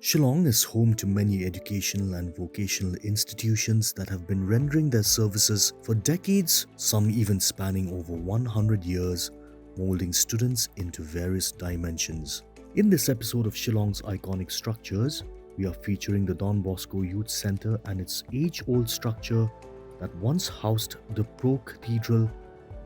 Shillong is home to many educational and vocational institutions that have been rendering their services for decades, some even spanning over 100 years, molding students into various dimensions. In this episode of Shillong's iconic structures, we are featuring the Don Bosco Youth Centre and its age-old structure that once housed the Pro-Cathedral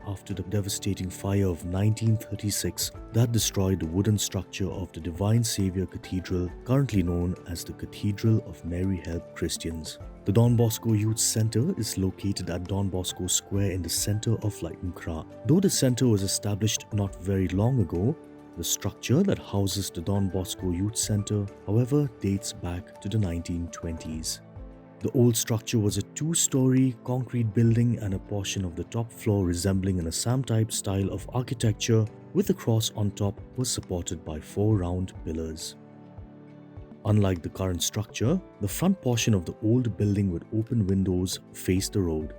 after the devastating fire of 1936 that destroyed the wooden structure of the Divine Saviour Cathedral, currently known as the Cathedral of Mary Help Christians. The Don Bosco Youth Centre is located at Don Bosco Square in the centre of Laikmunkra. Though the centre was established not very long ago, the structure that houses the Don Bosco Youth Centre, however, dates back to the 1920s. The old structure was a two-story concrete building and a portion of the top floor resembling an Assam-type style of architecture with a cross on top was supported by four round pillars. Unlike the current structure, the front portion of the old building with open windows faced the road.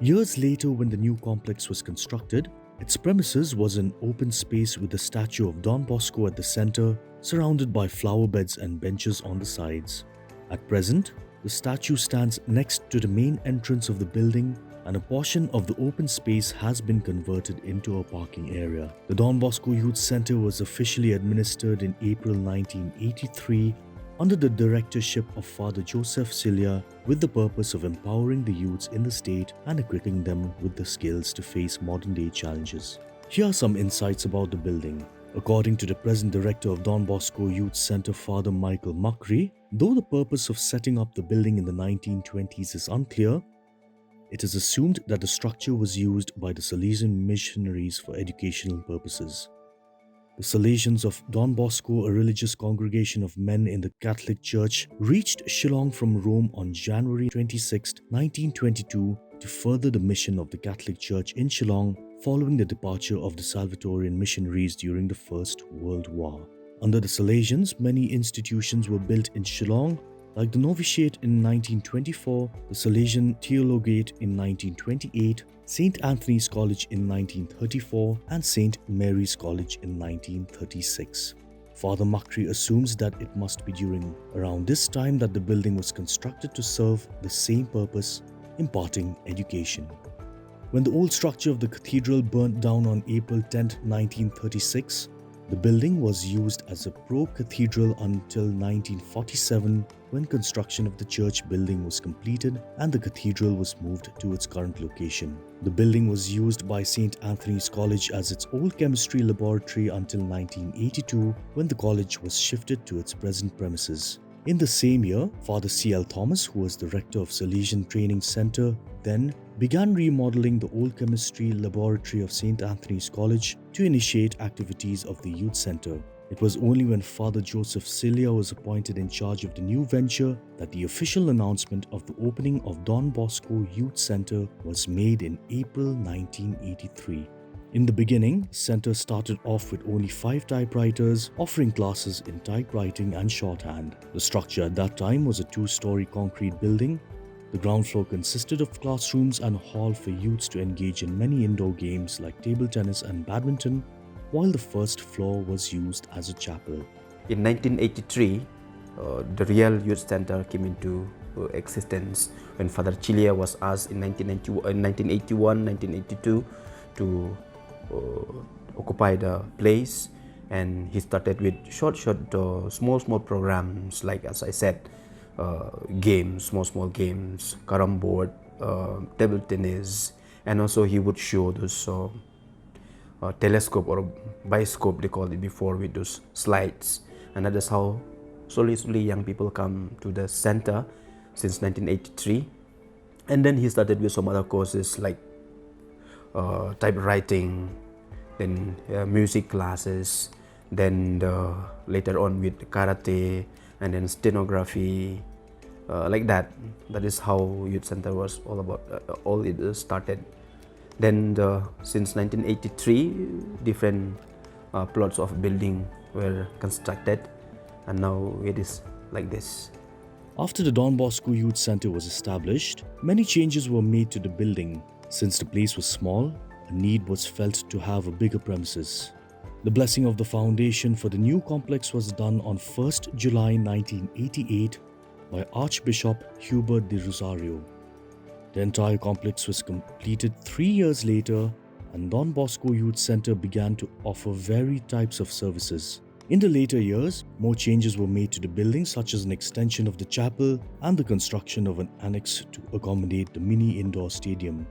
Years later, when the new complex was constructed, its premises was an open space with the statue of Don Bosco at the center, surrounded by flower beds and benches on the sides. At present, the statue stands next to the main entrance of the building, and a portion of the open space has been converted into a parking area. The Don Bosco Youth Centre was officially administered in April 1983 under the directorship of Father Joseph Cilia, with the purpose of empowering the youths in the state and equipping them with the skills to face modern-day challenges. Here are some insights about the building. According to the present director of Don Bosco Youth Centre, Father Michael Makri, though the purpose of setting up the building in the 1920s is unclear, it is assumed that the structure was used by the Salesian missionaries for educational purposes. The Salesians of Don Bosco, a religious congregation of men in the Catholic Church, reached Shillong from Rome on January 26, 1922 to further the mission of the Catholic Church in Shillong following the departure of the Salvatorian missionaries during the First World War. Under the Salesians, many institutions were built in Shillong, like the Novitiate in 1924, the Salesian Theologate in 1928, St. Anthony's College in 1934, and St. Mary's College in 1936. Father Makri assumes that it must be during around this time that the building was constructed to serve the same purpose, imparting education. When the old structure of the cathedral burnt down on April 10, 1936, the building was used as a pro-cathedral until 1947, when construction of the church building was completed and the cathedral was moved to its current location. The building was used by St. Anthony's College as its old chemistry laboratory until 1982, when the college was shifted to its present premises. In the same year, Father C.L. Thomas, who was the rector of Salesian Training Centre, then began remodeling the old chemistry laboratory of St. Anthony's College to initiate activities of the youth centre. It was only when Father Joseph Cilia was appointed in charge of the new venture that the official announcement of the opening of Don Bosco Youth Centre was made in April 1983. In the beginning, the centre started off with only 5 typewriters, offering classes in typewriting and shorthand. The structure at that time was a 2-story concrete building. The ground floor consisted of classrooms and a hall for youths to engage in many indoor games like table tennis and badminton, while the first floor was used as a chapel. In 1983, the real youth center came into existence when Father Cilia was asked in 1981, 1982 to occupy the place, and he started with short, small programs like, as I said, games, small games, carom board, table tennis, and also he would show those telescope or bioscope, they called it before, with those slides. And that is how slowly young people come to the center since 1983. And then he started with some other courses like typewriting, then music classes, then later on with karate, and then stenography, like that. That is how youth center was all about. All it started. Then since 1983, different plots of building were constructed, and now it is like this. After the Don Bosco Youth Centre was established, many changes were made to the building. Since the place was small, a need was felt to have a bigger premises. The blessing of the foundation for the new complex was done on 1st July 1988 by Archbishop Hubert de Rosario. The entire complex was completed 3 years later, and Don Bosco Youth Centre began to offer varied types of services. In the later years, more changes were made to the building, such as an extension of the chapel and the construction of an annex to accommodate the mini indoor stadium.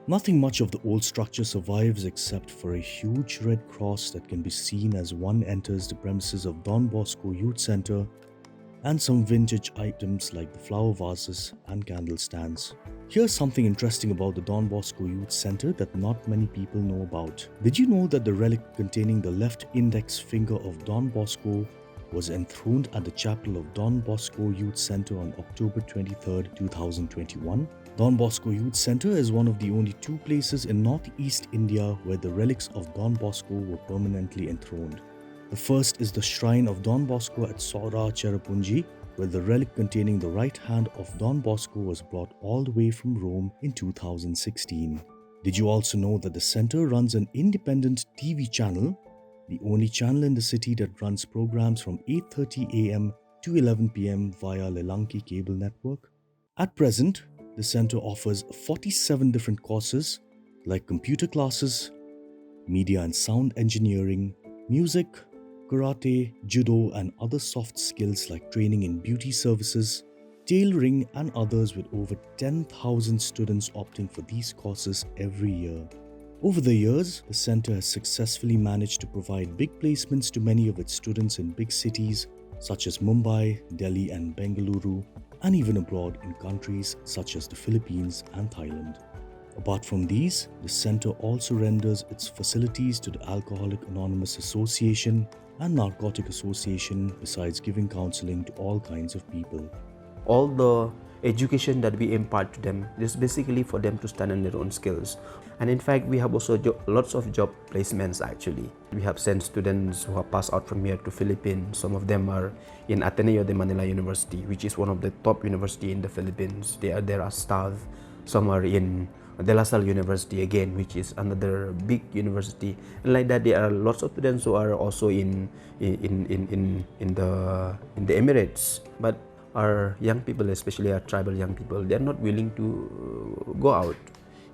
Nothing much of the old structure survives except for a huge red cross that can be seen as one enters the premises of Don Bosco Youth Centre, and some vintage items like the flower vases and candle stands. Here's something interesting about the Don Bosco Youth Centre that not many people know about. Did you know that the relic containing the left index finger of Don Bosco was enthroned at the chapel of Don Bosco Youth Centre on October 23, 2021? Don Bosco Youth Centre is one of the only two places in northeast India where the relics of Don Bosco were permanently enthroned. The first is the shrine of Don Bosco at Saura Cherrapunji, where the relic containing the right hand of Don Bosco was brought all the way from Rome in 2016. Did you also know that the centre runs an independent TV channel, the only channel in the city that runs programs from 8:30 am to 11 pm via Lelanki cable network? At present, the centre offers 47 different courses like computer classes, media and sound engineering, music, karate, judo, and other soft skills like training in beauty services, tailoring, and others, with over 10,000 students opting for these courses every year. Over the years, the centre has successfully managed to provide big placements to many of its students in big cities such as Mumbai, Delhi, and Bengaluru, and even abroad in countries such as the Philippines and Thailand. Apart from these, the centre also renders its facilities to the Alcoholic Anonymous Association and Narcotic Association, besides giving counselling to all kinds of people. All the education that we impart to them is basically for them to stand on their own skills. And in fact, we have also lots of job placements actually. We have sent students who have passed out from here to Philippines. Some of them are in Ateneo de Manila University, which is one of the top university in the Philippines. They are there as staff. Some are in De La Salle University again, which is another big university. And like that, there are lots of students who are also in the Emirates. But our young people, especially our tribal young people, they are not willing to go out,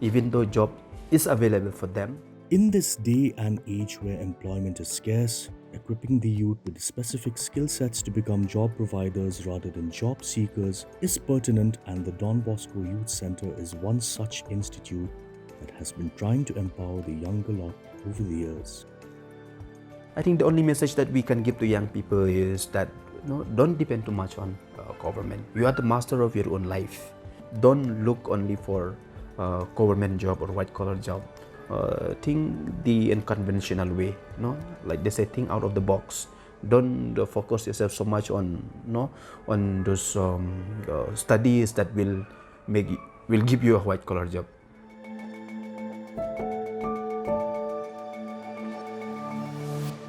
even though job is available for them. In this day and age where employment is scarce, equipping the youth with specific skill sets to become job providers rather than job seekers is pertinent, and the Don Bosco Youth Centre is one such institute that has been trying to empower the younger lot over the years. I think the only message that we can give to young people is that don't depend too much on government. You are the master of your own life. Don't look only for government job or white collar job. Think the unconventional way, like they say, think out of the box. Don't focus yourself so much on those studies that will give you a white collar job.